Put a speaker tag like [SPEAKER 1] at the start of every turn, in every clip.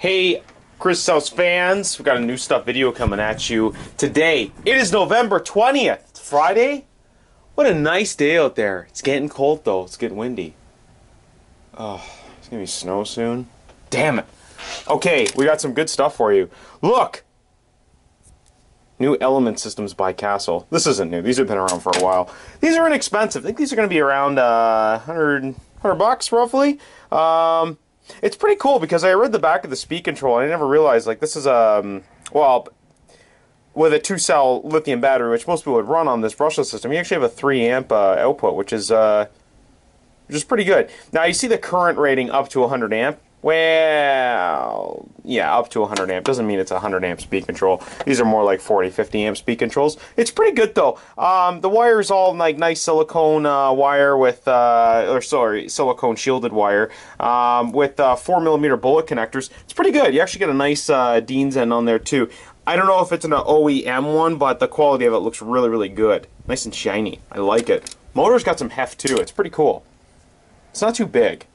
[SPEAKER 1] Hey, Chris House fans, we got a new stuff video coming at you today. It is November 20th. It's Friday. What a nice day out there. It's getting cold though. It's getting windy. Oh, it's gonna be snow soon. Damn it. Okay, we got some good stuff for you. Look! New element systems by Castle. This isn't new. These have been around for a while. These are inexpensive. I think these are going to be around 100 bucks roughly. It's pretty cool because I read the back of the speed control and I never realized, like, this is well, with a 2-cell lithium battery, which most people would run on this brushless system, you actually have a 3 amp output, which is pretty good. Now you see the current rating up to 100 amp. Well, yeah, up to 100 amp. Doesn't mean it's 100 amp speed control. These are more like 40, 50 amp speed controls. It's pretty good though. The wire's all like nice silicone wire with, silicone shielded wire with 4mm bullet connectors. It's pretty good. You actually get a nice Dean's end on there too. I don't know if it's an OEM one, but the quality of it looks really, really good. Nice and shiny. I like it. Motor's got some heft too. It's pretty cool. It's not too big.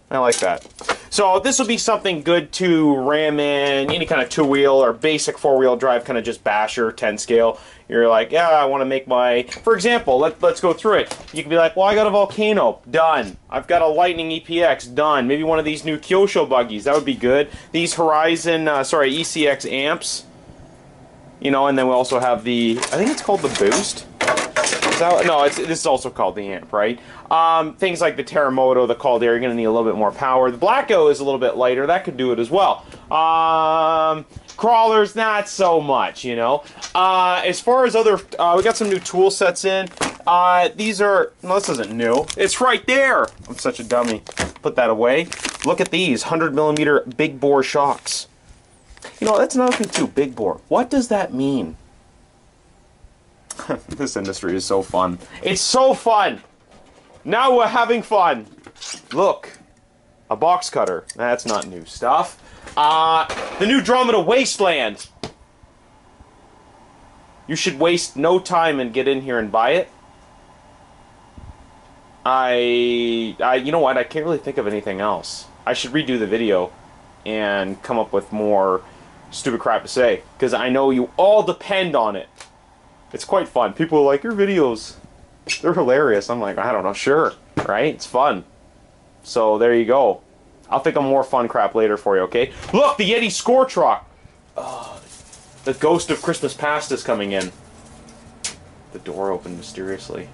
[SPEAKER 1] I like that. So this will be something good to ram in any kind of 2-wheel or basic 4-wheel drive kind of just basher 10 scale. You're like, yeah, I want to make my, for example, let's go through it. You can be like, well, I got a Volcano, done. I've got a Lightning EPX, done. Maybe one of these new Kyosho buggies, that would be good. These Horizon, ECX amps, you know, and then we also have the, I think it's called the Boost. No, this is also called the amp, right? Things like the Terremoto, the Caldera, you're going to need a little bit more power. The Blacko is a little bit lighter. That could do it as well. Crawlers, not so much, you know. As far as other, we got some new tool sets in. These are, no, this isn't new. It's right there. I'm such a dummy. Put that away. Look at these 100mm big bore shocks. You know, that's another thing too, big bore. What does that mean? This industry is so fun. It's so fun! Now we're having fun! Look. A box cutter. That's not new stuff. The new dromida Wasteland. You should waste no time and get in here and buy it. You know what? I can't really think of anything else. I should redo the video and come up with more stupid crap to say. Because I know you all depend on it. It's quite fun. People are like, your videos, they're hilarious. I'm like, I don't know, sure, right? It's fun. So there you go. I'll think of more fun crap later for you, okay? Look, the Yeti SCORE Truck. Oh, the ghost of Christmas past is coming in. The door opened mysteriously.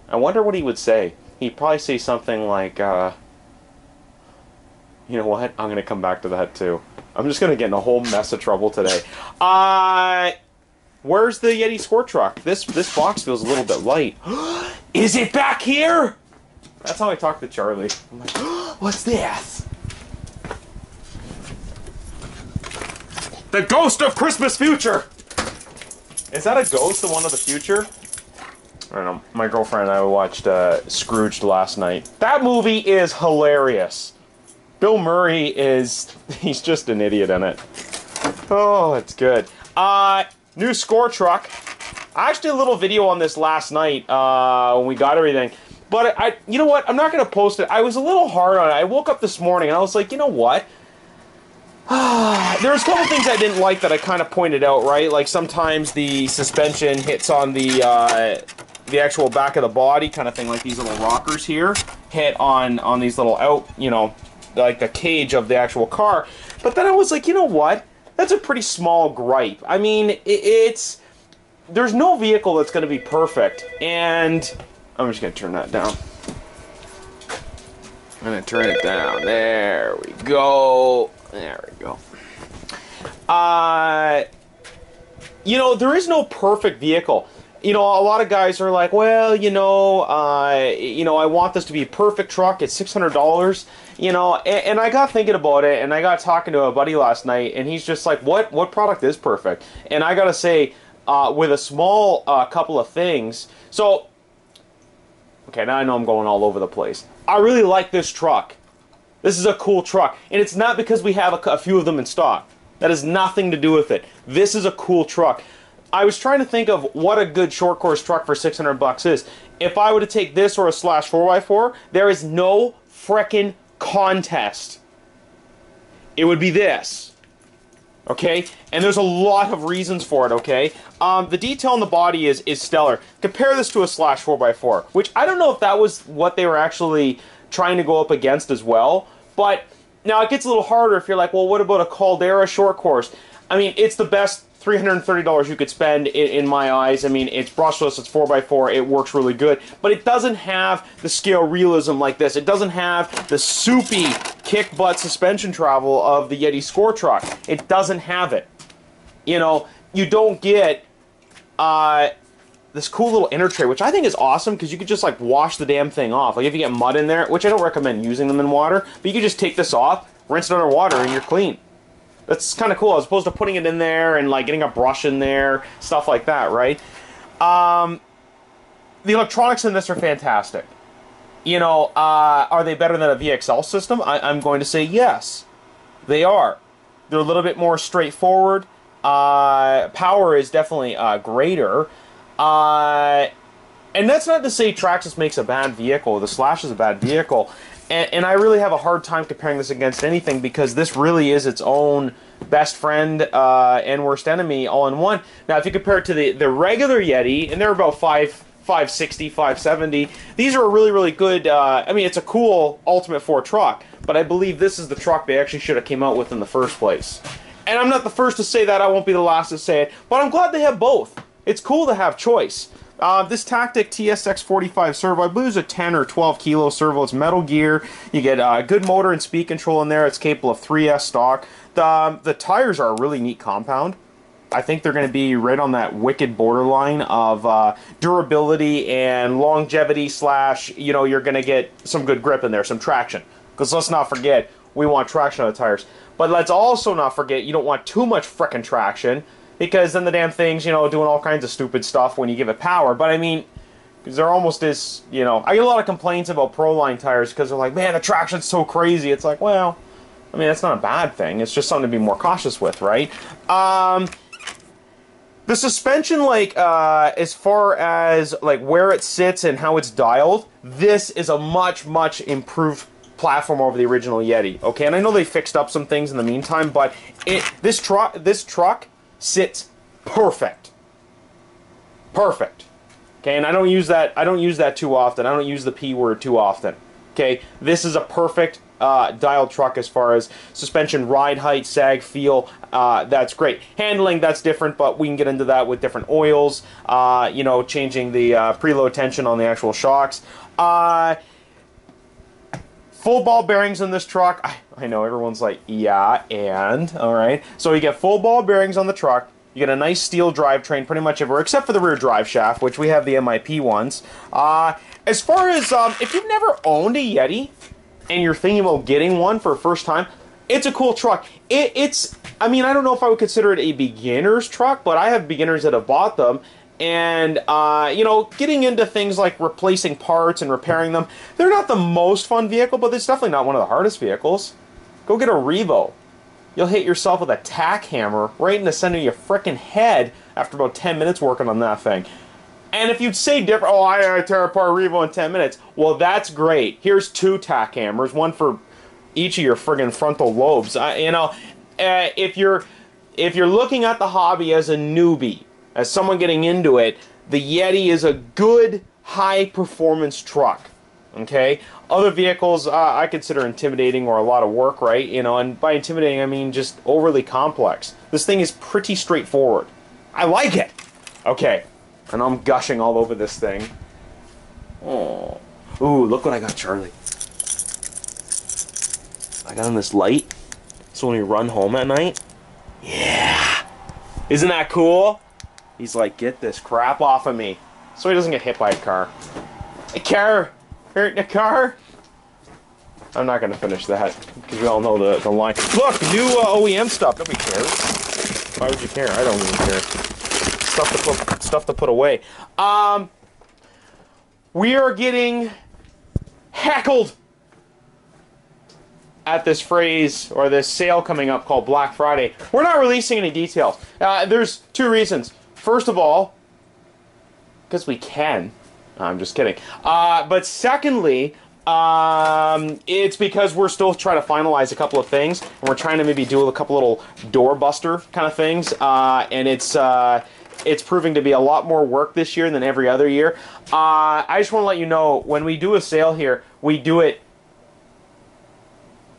[SPEAKER 1] I wonder what he would say. He'd probably say something like, you know what? I'm going to come back to that too. I'm just going to get in a whole mess of trouble today. Where's the Yeti SCORE Truck? This box feels a little bit light. Is it back here? That's how I talk to Charlie. I'm like, what's this? The ghost of Christmas future! Is that a ghost, the one of the future? I don't know. My girlfriend and I watched Scrooged last night. That movie is hilarious. Bill Murray he's just an idiot in it. Oh, it's good. New SCORE Truck. I actually did a little video on this last night when we got everything. But you know what? I'm not going to post it. I was a little hard on it. I woke up this morning and I was like, you know what? There's a couple things I didn't like that I kind of pointed out, right? Like sometimes the suspension hits on the actual back of the body, kind of thing, like these little rockers here hit on these little you know, like the cage of the actual car. But then I was like, you know what? That's a pretty small gripe. I mean, there's no vehicle that's going to be perfect. And I'm just going to turn that down. I'm going to turn it down. There we go. There we go. You know, there is no perfect vehicle. You know, a lot of guys are like, well, you know, I want this to be a perfect truck. It's $600. You know, and I got thinking about it, and I got talking to a buddy last night, and he's just like, what product is perfect? And I gotta say, with a small couple of things, so, okay, now I know I'm going all over the place. I really like this truck. This is a cool truck, and it's not because we have a few of them in stock. That has nothing to do with it. This is a cool truck. I was trying to think of what a good short course truck for 600 bucks is. If I were to take this or a Slash 4x4, there is no frickin' contest. it would be this. Okay, and there's a lot of reasons for it, okay? The detail in the body is stellar. Compare this to a Slash 4x4, which I don't know if that was what they were actually trying to go up against as well, but now it gets a little harder if you're like, well, what about a Caldera short course? I mean, it's the best $330 you could spend in my eyes. I mean, it's brushless, it's 4x4, it works really good, but it doesn't have the scale realism like this. It doesn't have the soupy kick butt suspension travel of the Yeti SCORE Truck. It doesn't have it. You know, you don't get this cool little inner tray, which I think is awesome because you could just like wash the damn thing off. Like if you get mud in there, which I don't recommend using them in water, but you could just take this off, rinse it under water, and you're clean. That's kind of cool, as opposed to putting it in there and like getting a brush in there, stuff like that, right? The electronics in this are fantastic. You know, are they better than a VXL system? I'm going to say yes, they are. They're a little bit more straightforward. Power is definitely greater. And that's not to say Traxxas makes a bad vehicle. The Slash is a bad vehicle. And I really have a hard time comparing this against anything because this really is its own best friend and worst enemy all in one. Now, if you compare it to the regular Yeti, and they're about 560, 570, these are a really, really good, I mean, it's a cool Ultimate 4 truck, but I believe this is the truck they actually should have came out with in the first place. And I'm not the first to say that, I won't be the last to say it, but I'm glad they have both. It's cool to have choice. This Tactic TSX45 servo, I believe, is a 10 or 12 kilo servo. It's metal gear. You get good motor and speed control in there. It's capable of 3S stock. The tires are a really neat compound. I think they're going to be right on that wicked borderline of durability and longevity slash, you know, you're going to get some good grip in there, some traction. Because let's not forget, we want traction on the tires. But let's also not forget, you don't want too much frickin' traction, because then the damn thing's, you know, doing all kinds of stupid stuff when you give it power. But I mean, because there almost is, you know, I get a lot of complaints about Proline tires because they're like, man, the traction's so crazy. It's like, well, I mean, that's not a bad thing. It's just something to be more cautious with, right? The suspension, like, as far as, like, where it sits and how it's dialed, this is a much, much improved platform over the original Yeti, okay? And I know they fixed up some things in the meantime, but this truck sits perfect. Perfect. Okay, and I don't use that too often. I don't use the P word too often. Okay, this is a perfect dialed truck as far as suspension, ride height, sag, feel. That's great. Handling, that's different, but we can get into that with different oils. You know, changing the preload tension on the actual shocks. Full ball bearings in this truck. I know everyone's like, yeah, and all right. So you get full ball bearings on the truck. You get a nice steel drivetrain pretty much everywhere, except for the rear drive shaft, which we have the MIP ones. As far as if you've never owned a Yeti and you're thinking about getting one for the first time, it's a cool truck. It's, I mean, I don't know if I would consider it a beginner's truck, but I have beginners that have bought them. And, you know, getting into things like replacing parts and repairing them, they're not the most fun vehicle, but it's definitely not one of the hardest vehicles. Go get a Revo. You'll hit yourself with a tack hammer right in the center of your frickin' head after about 10 minutes working on that thing. And if you'd say different, oh, I tear apart a Revo in 10 minutes, well, that's great. Here's 2 tack hammers, one for each of your friggin' frontal lobes. You know, if you're looking at the hobby as a newbie, as someone getting into it, the Yeti is a good high-performance truck, okay? Other vehicles I consider intimidating or a lot of work, right? You know, and by intimidating I mean just overly complex. This thing is pretty straightforward. I like it! Okay, and I'm gushing all over this thing. Oh, ooh, look what I got, Charlie. I got him this light, so when we run home at night, yeah! Isn't that cool? He's like, get this crap off of me. So he doesn't get hit by a car. A car! Hurt in a car? I'm not going to finish that, because we all know the line. Look, new OEM stuff. Nobody cares. Why would you care? I don't even care. Stuff to put away. We are getting heckled at this phrase, or this sale coming up called Black Friday. We're not releasing any details. There's 2 reasons. First of all, because we can. I'm just kidding. But secondly, It's because we're still trying to finalize a couple of things, and we're trying to maybe do a couple little doorbuster kind of things, and it's proving to be a lot more work this year than every other year. I just want to let you know, when we do a sale here, we do it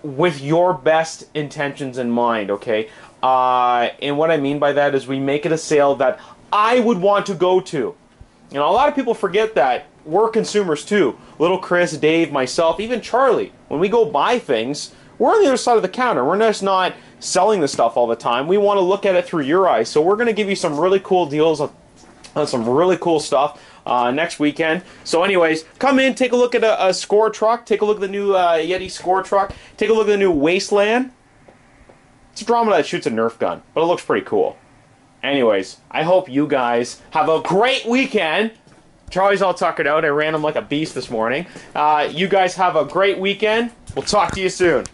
[SPEAKER 1] with your best intentions in mind, okay? And what I mean by that is we make it a sale that I would want to go to. You know, a lot of people forget that we're consumers too. Little Chris, Dave, myself, even Charlie. When we go buy things, we're on the other side of the counter. We're just not selling the stuff all the time. We want to look at it through your eyes. So we're going to give you some really cool deals on some really cool stuff next weekend. So anyways, come in, take a look at a SCORE truck. Take a look at the new Yeti SCORE truck. Take a look at the new Wasteland. It's a dromida that shoots a Nerf gun, but it looks pretty cool. Anyways, I hope you guys have a great weekend. Charlie's all tuckered out. I ran him like a beast this morning. You guys have a great weekend. We'll talk to you soon.